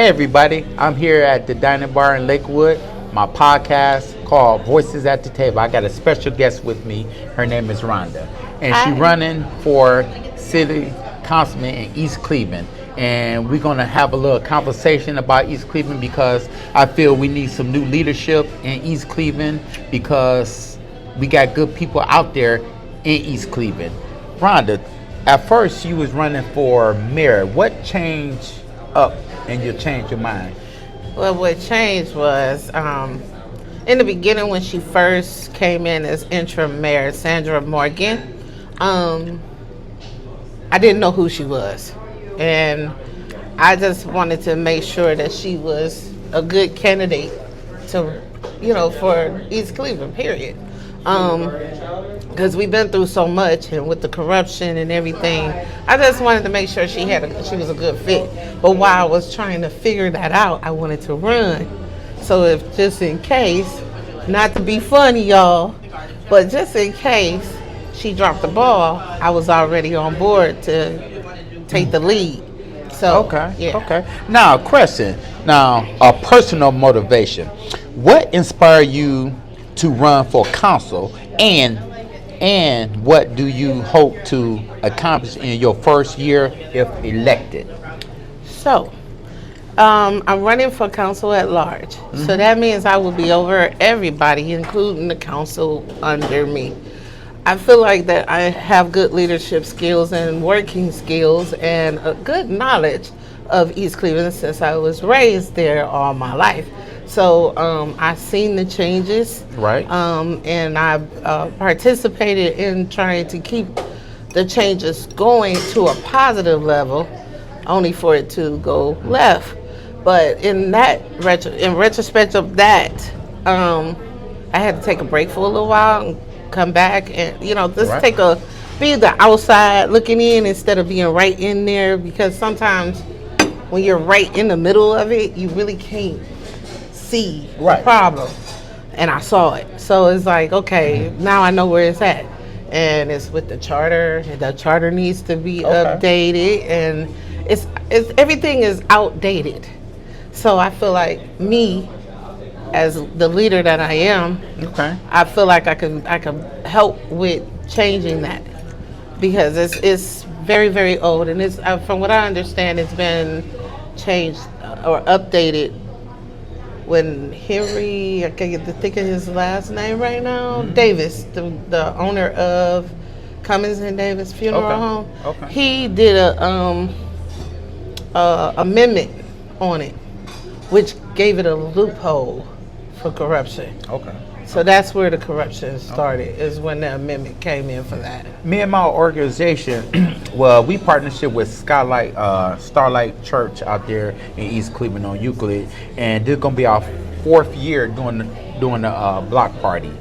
everybody, I'm here at the Dining Bar in Lakewood, my podcast called Voices at the Table. I got a special guest with me. Her name is Rhonda, and she's running for city councilman in East Cleveland. And we're going to have a little conversation about East Cleveland because I feel we need some new leadership in East Cleveland because we got good people out there in East Cleveland. Rhonda, at first you was running for mayor. What changed up and you changed your mind? Well, what changed was in the beginning when she first came in as interim mayor, Sandra Morgan, I didn't know who she was. And I just wanted to make sure that she was a good candidate to, for East Cleveland, period. Because we've been through so much, and with the corruption and everything, I just wanted to make sure she was a good fit. But while I was trying to figure that out, I wanted to run. So if just in case, not to be funny, y'all, but just in case she dropped the ball, I was already on board to take the lead. So Okay. Now, question. Now, a personal motivation. What inspired you to run for council, and what do you hope to accomplish in your first year if elected? So, I'm running for council at large. So that means I will be over everybody, including the council under me. I feel like that I have good leadership skills and working skills and a good knowledge of East Cleveland since I was raised there all my life. So I've seen the changes, right? And I've participated in trying to keep the changes going to a positive level, only for it to go left. But in retrospect of that, I had to take a break for a little while and come back and be the outside looking in instead of being right in there, because sometimes when you're right in the middle of it, you really can't see the problem. And I saw it. So it's like, okay, now I know where it's at. And it's with the charter. The charter needs to be updated, and it's everything is outdated. So I feel like me, as the leader that I am, I feel like I can help with changing that, because it's very, very old, and it's from what I understand, it's been changed or updated when Henry, I can't get to think of his last name right now, Davis, the owner of Cummins and Davis Funeral Home, he did a amendment on it, which gave it a loophole for corruption. So that's where the corruption started, is when the amendment came in for that. Me and my organization, well, we partnership with Starlight Church out there in East Cleveland on Euclid, and this is gonna be our 4th year doing the block party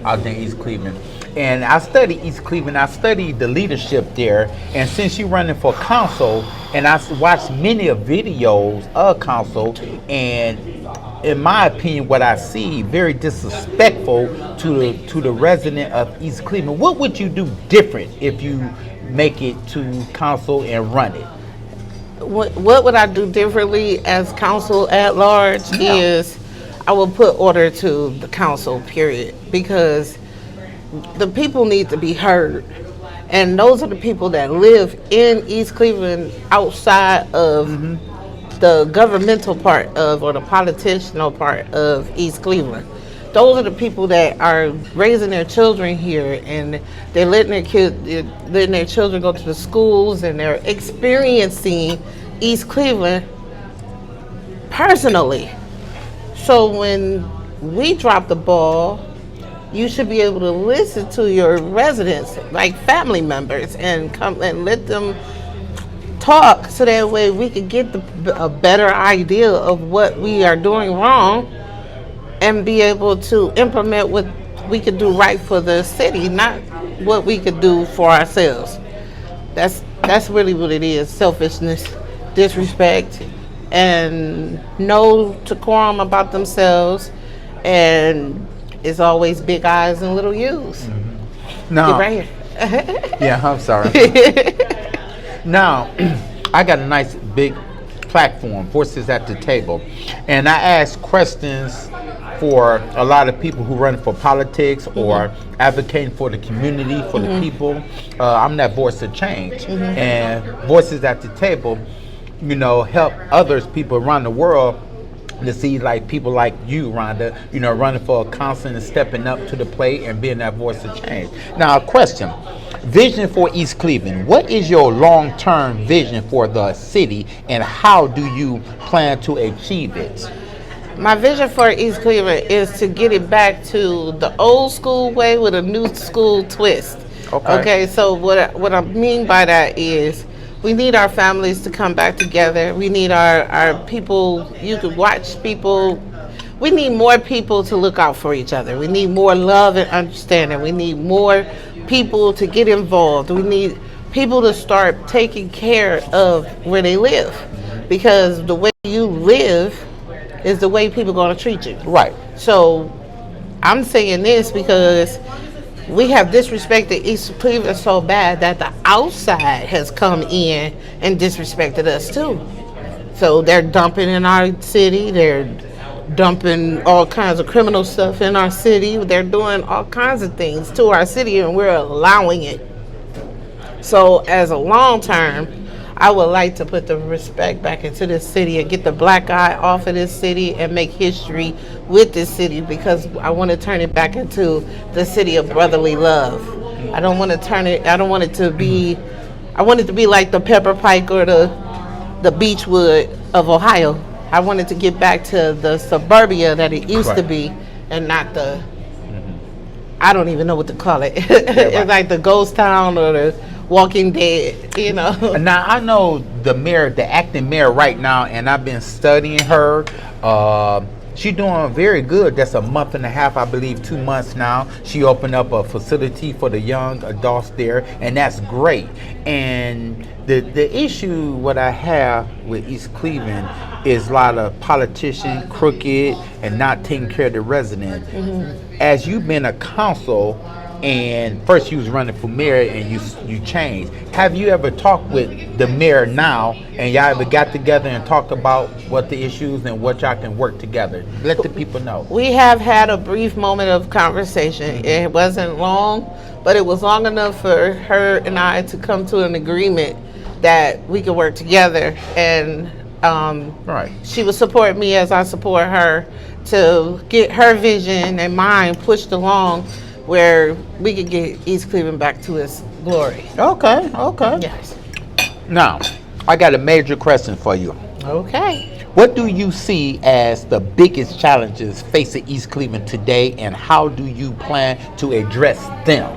out there in East Cleveland. And I study East Cleveland. I studied the leadership there, and since you're running for council, and I watched many of videos of council, and in my opinion, what I see very disrespectful to the resident of East Cleveland. What would you do different if you make it to council and run it? What would I do differently as council at large is I will put order to the council, period, because the people need to be heard. And those are the people that live in East Cleveland outside of the governmental part of, or the political part of East Cleveland. Those are the people that are raising their children here, and they're letting their children go to the schools, and they're experiencing East Cleveland personally. So when we drop the ball, you should be able to listen to your residents, like family members, and come and let them talk, so that way we could get a better idea of what we are doing wrong and be able to implement what we could do right for the city, not what we could do for ourselves. That's really what it is: selfishness, disrespect, and no decorum about themselves, and it's always big eyes and little U's. No. Get right here. Yeah, I'm sorry. Now, I got a nice big platform, Voices at the Table, and I ask questions for a lot of people who run for politics or advocating for the community, for the people. I'm that voice of change, and Voices at the Table, you know, help others, people around the world, to see like people like you, Rhonda, you know, running for a council and stepping up to the plate and being that voice of change. Now, a question. Vision for East Cleveland. What is your long-term vision for the city, and how do you plan to achieve it? My vision for East Cleveland is to get it back to the old school way with a new school twist. Okay, so what I mean by that is we need our families to come back together. We need our people, you could watch people. We need more people to look out for each other. We need more love and understanding. We need more people to get involved. We need people to start taking care of where they live, because the way you live is the way people are going to treat you. Right. So I'm saying this because we have disrespected East Cleveland so bad that the outside has come in and disrespected us too. So they're dumping in our city. They're dumping all kinds of criminal stuff in our city. They're doing all kinds of things to our city, and we're allowing it. So as a long term, I would like to put the respect back into this city and get the black eye off of this city and make history with this city, because I want to turn it back into the city of brotherly love. I don't want it to be like the Pepper Pike or the Beechwood of Ohio. I wanted to get back to the suburbia that it used to be, and not the, I don't even know what to call it. It's like the ghost town or the Walking Dead, you know. Now, I know the mayor, the acting mayor right now, and I've been studying her. She's doing very good. That's a month and a half, I believe, 2 months now. She opened up a facility for the young adults there, and that's great. And the issue what I have with East Cleveland is a lot of politicians crooked and not taking care of the residents. As you've been a council, and first you was running for mayor and you changed. Have you ever talked with the mayor now, and y'all ever got together and talked about what the issues and what y'all can work together? Let the people know. We have had a brief moment of conversation. It wasn't long, but it was long enough for her and I to come to an agreement that we could work together, and she would support me as I support her to get her vision and mine pushed along, where we could get East Cleveland back to its glory. Okay. Yes. Now, I got a major question for you. Okay. What do you see as the biggest challenges facing East Cleveland today, and how do you plan to address them?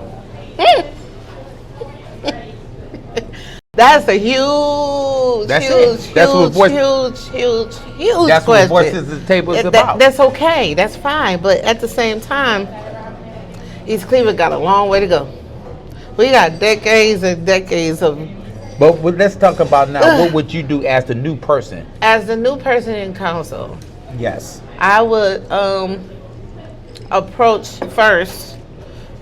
That's a huge That's question. what Voices at the Table is about. That's okay. That's fine. But at the same time, East Cleveland got a long way to go. We got decades and decades of. But let's talk about now. What would you do as the new person? As the new person in council, Yes. I would approach first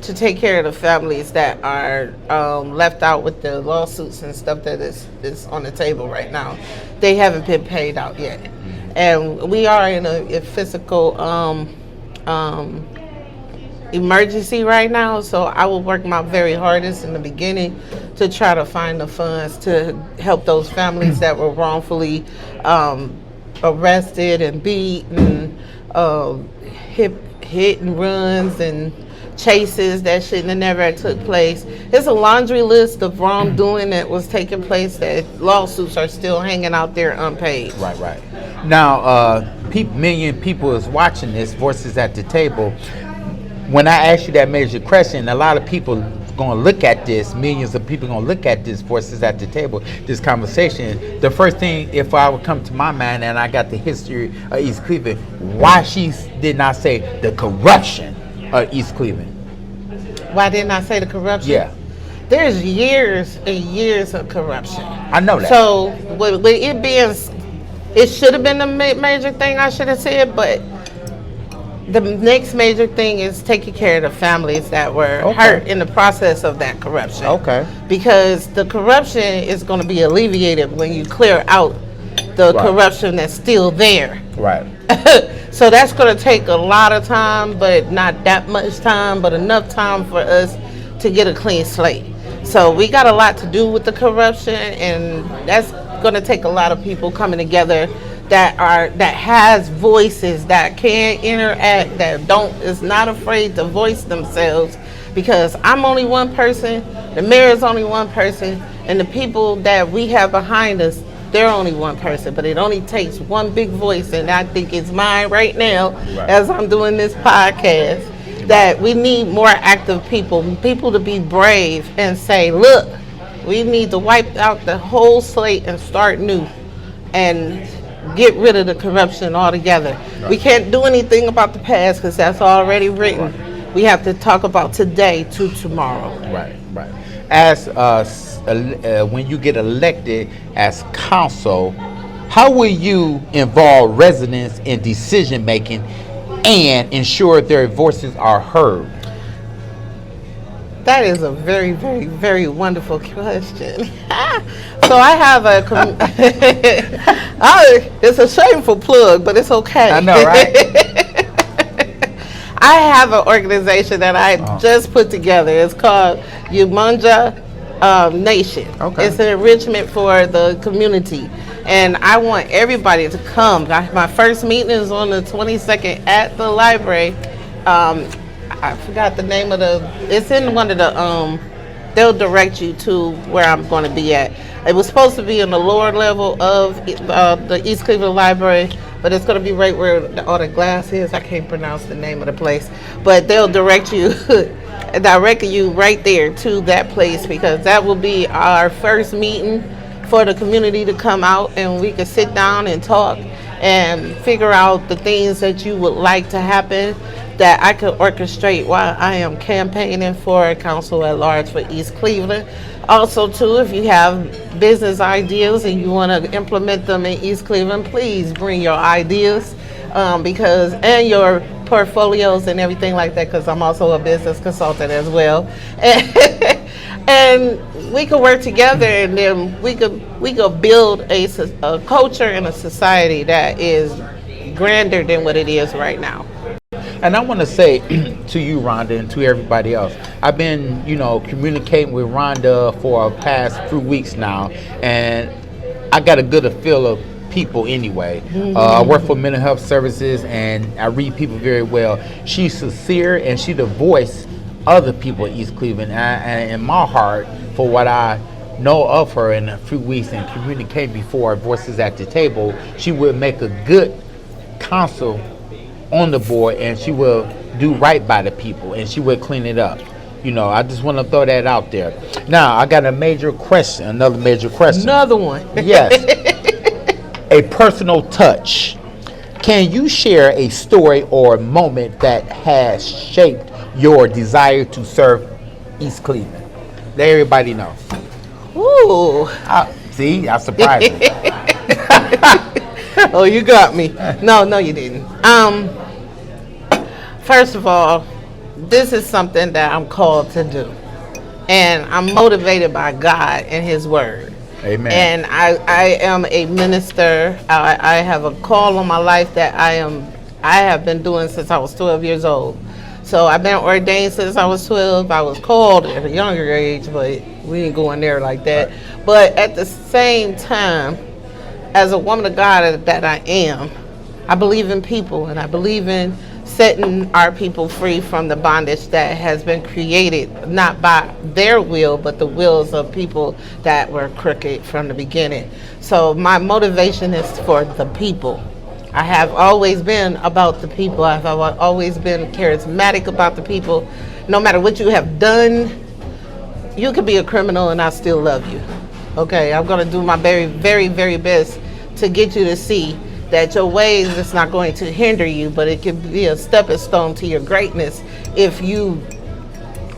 to take care of the families that are left out with the lawsuits and stuff that is on the table right now. They haven't been paid out yet, and we are in a physical emergency right now. So I will work my very hardest in the beginning to try to find the funds to help those families that were wrongfully arrested and beaten, hit and runs and chases that shouldn't have never took place. It's a laundry list of wrongdoing that was taking place, that lawsuits are still hanging out there unpaid. Right. Now, million people is watching this, Voices at the Table. When I ask you that major question, a lot of people going to look at this, millions of people going to look at this, Voices at the Table, this conversation. The first thing, if I would come to my mind, and I got the history of East Cleveland, why she did not say the corruption of East Cleveland? Why didn't I say the corruption? Yeah. There's years and years of corruption. I know that. So with it being, it should have been the major thing I should have said, but the next major thing is taking care of the families that were hurt in the process of that corruption. Okay. Because the corruption is going to be alleviated when you clear out the Right. corruption that's still there. Right. So that's going to take a lot of time, but not that much time, but enough time for us to get a clean slate. So we got a lot to do with the corruption, and that's going to take a lot of people coming together that has voices, that can interact, that is not afraid to voice themselves. Because I'm only one person, the mayor is only one person, and the people that we have behind us, they're only one person. But it only takes one big voice, and I think it's mine right now, Right. as I'm doing this podcast, that we need more active people to be brave and say, look, we need to wipe out the whole slate and start new and get rid of the corruption altogether. Right. We can't do anything about the past because that's already written. Right. We have to talk about today to tomorrow. Right, right. As when you get elected as council, how will you involve residents in decision making and ensure their voices are heard? That is a very, very, very wonderful question. So I have it's a shameful plug, but it's okay. I know, right? I have an organization that I just put together. It's called Umoja Nation. Okay. It's an enrichment for the community. And I want everybody to come. My first meeting is on the 22nd at the library. I forgot the name of it's in one of the, they'll direct you to where I'm going to be at. It was supposed to be in the lower level of the East Cleveland Library, but it's going to be right where all the glass is. I can't pronounce the name of the place, but they'll direct you right there to that place, because that will be our first meeting for the community to come out, and we can sit down and talk and figure out the things that you would like to happen that I could orchestrate while I am campaigning for council at large for East Cleveland. Also, too, if you have business ideas and you want to implement them in East Cleveland, please bring your ideas and your portfolios and everything like that, because I'm also a business consultant as well. And we could work together, and then we could build a culture and a society that is grander than what it is right now. And I want to say to you, Rhonda, and to everybody else, I've been, communicating with Rhonda for the past few weeks now, and I got a good feel of people anyway. Mm-hmm. I work for mental health services, and I read people very well. She's sincere, and she's the voice of the people in East Cleveland. And in my heart, for what I know of her in a few weeks and communicate before Voices at the Table, she will make a good council on the board, and she will do right by the people, and she will clean it up. I just want to throw that out there. Now, I got another major question. Another one. Yes. A personal touch. Can you share a story or a moment that has shaped your desire to serve East Cleveland? Let everybody know. Ooh. See, I surprised you. Oh, you got me. No, you didn't. First of all, this is something that I'm called to do, and I'm motivated by God and His Word. Amen. And I am a minister. I have a call on my life that I have been doing since I was 12 years old. So I've been ordained since I was 12. I was called at a younger age, but we ain't going there like that. Right. But at the same time, as a woman of God that I am, I believe in people, and I believe in setting our people free from the bondage that has been created, not by their will, but the wills of people that were crooked from the beginning. So my motivation is for the people. I have always been about the people. I've always been charismatic about the people. No matter what you have done, you could be a criminal and I still love you. Okay, I'm going to do my very, very, very best to get you to see that your ways is not going to hinder you, but it can be a stepping stone to your greatness if you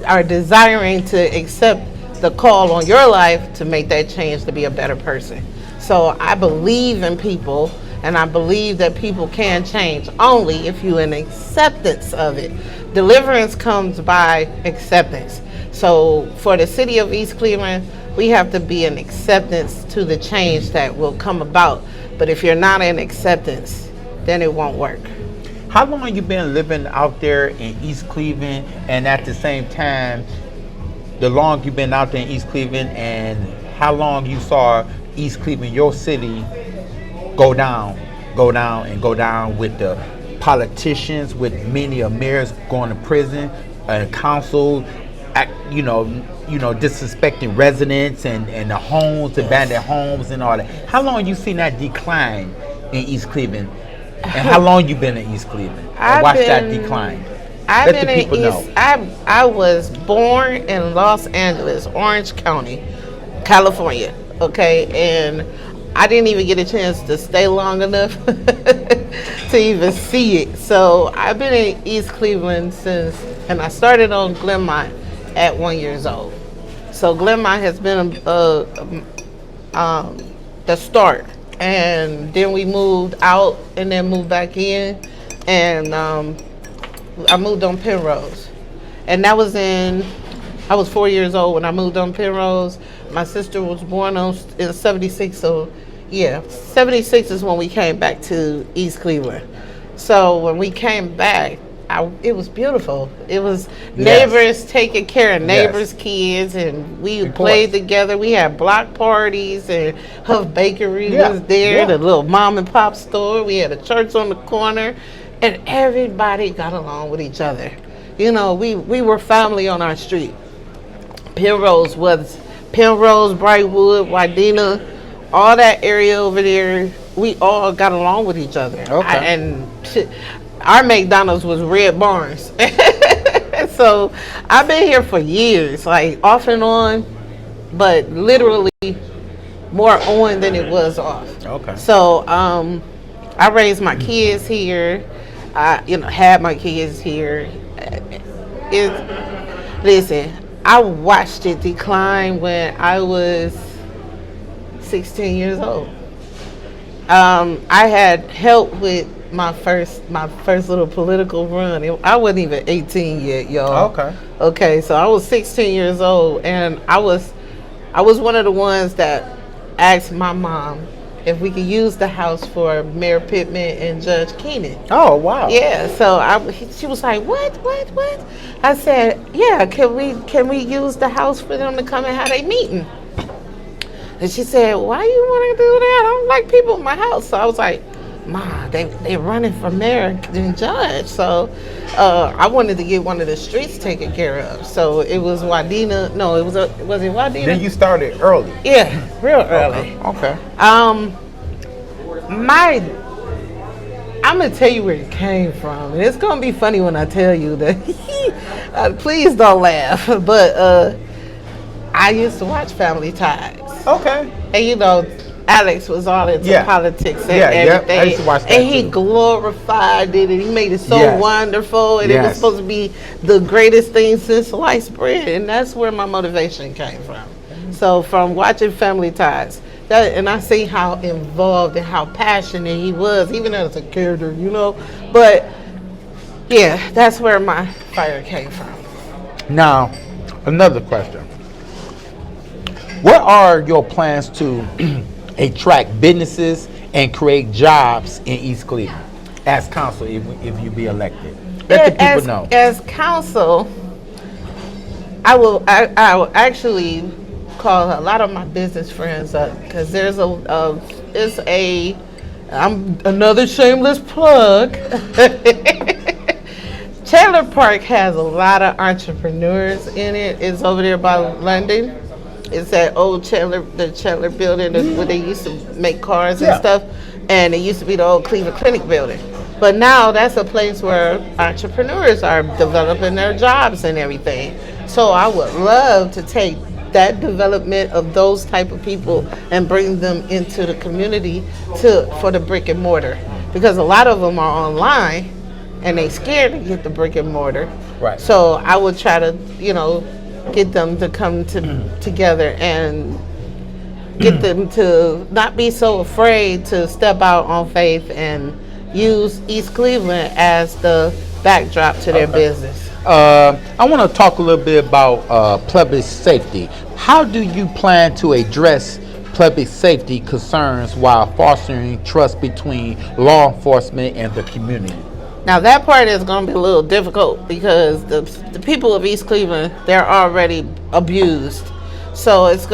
are desiring to accept the call on your life to make that change to be a better person. So I believe in people, and I believe that people can change only if you're in acceptance of it. Deliverance comes by acceptance. So for the city of East Cleveland, we have to be in acceptance to the change that will come about. But if you're not in acceptance, then it won't work. How long you been living out there in East Cleveland, and at the same time, the long you been out there in East Cleveland, and how long you saw East Cleveland, your city, go down with the politicians, with many of mayors going to prison, and council, disrespecting residents and the homes, abandoned homes, and all that. How long you seen that decline in East Cleveland, and how long you been in East Cleveland and watched that decline? I've been in East. I was born in Los Angeles, Orange County, California. Okay, and I didn't even get a chance to stay long enough to even see it. So I've been in East Cleveland since, and I started on Glenmont at 1 year old. So Glenmont has been the start, and then we moved out and then moved back in, and I moved on Penrose, and that was I was 4 years old when I moved on Penrose. My sister was born in 76, so yeah, 76 is when we came back to East Cleveland. So when we came back, it was beautiful. It was neighbors taking care of neighbors' kids, and we played together. We had block parties, and Huff Bakery was there, the little mom and pop store. We had a church on the corner, and everybody got along with each other. You know, we were family on our street. Penrose, Brightwood, Wadena, all that area over there, we all got along with each other. Okay. Our McDonald's was Red Barns. So I've been here for years, like off and on, but literally more on than it was off. Okay. So I raised my kids here. I had my kids here. Listen, I watched it decline when I was 16 years old. I had help with my first little political run. I wasn't even 18 yet, y'all. Okay, so I was 16 years old, and I was one of the ones that asked my mom if we could use the house for Mayor Pittman and Judge Keenan. Oh, wow. Yeah, so she was like, what? I said, yeah, can we use the house for them to come and have a meeting? And she said, why you want to do that? I don't like people in my house. So I was like, Ma, they running for mayor and judge. So I wanted to get one of the streets taken care of. So it was Wadena. No, was it Wadena? Then you started early. Yeah, real early. Okay. I'm gonna tell you where it came from, and it's gonna be funny when I tell you that. Please don't laugh. But I used to watch Family Ties. Okay. And Alex was all into politics and everything. I used to watch that and he glorified it, and he made it so wonderful, and it was supposed to be the greatest thing since sliced bread, and that's where my motivation came from. Mm-hmm. So from watching Family Ties, and I see how involved and how passionate he was, even as a character, But yeah, that's where my fire came from. Now, another question. What are your plans to attract businesses and create jobs in East Cleveland as council if you be elected? Let the people know. As council, I will actually call a lot of my business friends up, because there's I'm another shameless plug. Chandler Park has a lot of entrepreneurs in it. It's over there by London. It's that old the Chandler building where they used to make cars and stuff. And it used to be the old Cleveland Clinic building. But now that's a place where entrepreneurs are developing their jobs and everything. So I would love to take that development of those type of people and bring them into the community for the brick and mortar. Because a lot of them are online and they scared to get the brick and mortar. Right. So I would try to, get them to come together and get them to not be so afraid to step out on faith and use East Cleveland as the backdrop to their business. I want to talk a little bit about public safety. How do you plan to address public safety concerns while fostering trust between law enforcement and the community. Now that part is going to be a little difficult because the people of East Cleveland, they're already abused. So it's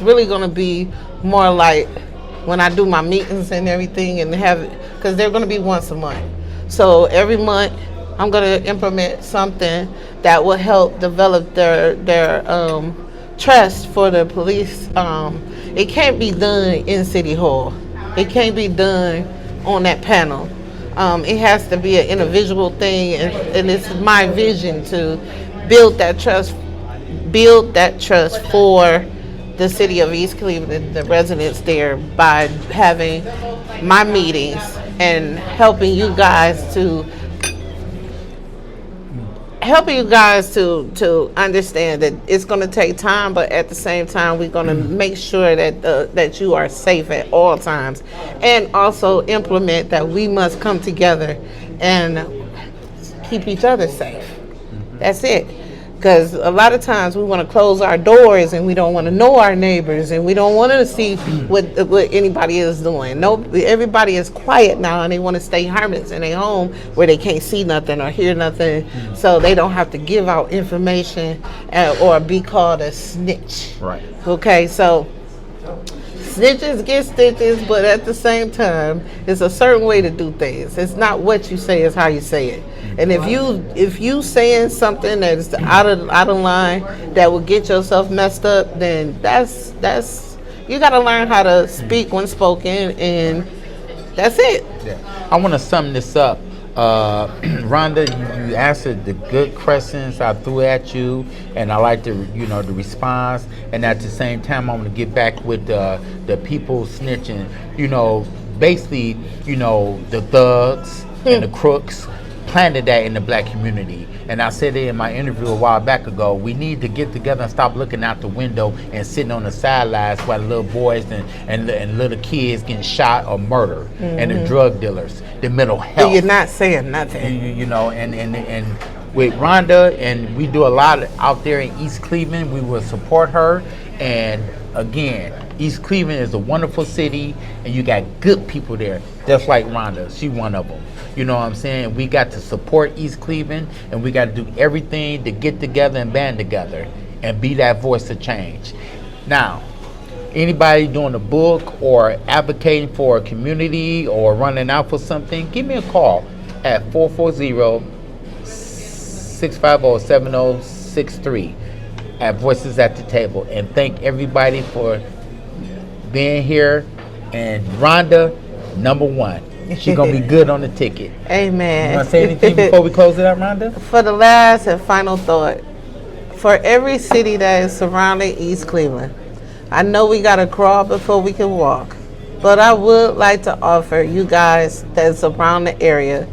really going to be more like when I do my meetings and everything, and have it, because they're going to be once a month. So every month I'm going to implement something that will help develop their trust for the police. It can't be done in City Hall. It can't be done on that panel. It has to be an individual thing, and it's my vision to build that trust for the city of East Cleveland, the residents there, by having my meetings and helping you guys to understand that it's going to take time, but at the same time we're going to make sure that you are safe at all times, and also implement that we must come together and keep each other safe. That's it. Because a lot of times we want to close our doors and we don't want to know our neighbors and we don't want to see what anybody is doing. No, everybody is quiet now and they want to stay hermits in their home where they can't see nothing or hear nothing, so they don't have to give out information or be called a snitch. Right. Okay, so snitches get stitches, but at the same time, it's a certain way to do things. It's not what you say, it's how you say it. And if you saying something that's out of line that will get yourself messed up, then that's you got to learn how to speak when spoken, and that's it. Yeah. I want to sum this up. Rhonda, you answered the good questions I threw at you, and I like the response. And at the same time, I'm going to get back with the people snitching. Basically, the thugs and the crooks planted that in the black community. And I said it in my interview a while back ago. We need to get together and stop looking out the window and sitting on the sidelines while little boys and little kids getting shot or murdered, and the drug dealers, the mental health. You're not saying nothing. And with Rhonda, and we do a lot out there in East Cleveland. We will support her. And again, East Cleveland is a wonderful city, and you got good people there, just like Rhonda. She one of them. You know what I'm saying? We got to support East Cleveland, and we got to do everything to get together and band together and be that voice of change. Now, anybody doing a book or advocating for a community or running out for something, give me a call at 440-650-7063 at Voices at the Table. And thank everybody for being here. And Rhonda, number one. She's going to be good on the ticket. Amen. You want to say anything before we close it out, Rhonda? For the last and final thought, for every city that is surrounding East Cleveland, I know we got to crawl before we can walk, but I would like to offer you guys that's around the area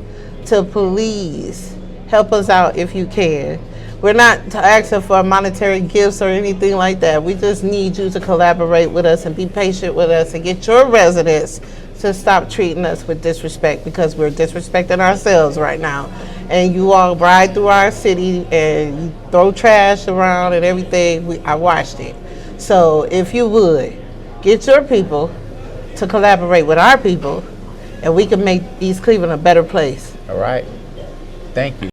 to please help us out if you can. We're not asking for monetary gifts or anything like that. We just need you to collaborate with us and be patient with us and get your residents to stop treating us with disrespect, because we're disrespecting ourselves right now. And you all ride through our city and you throw trash around and everything. I watched it. So if you would, get your people to collaborate with our people, and we can make East Cleveland a better place. All right. Thank you.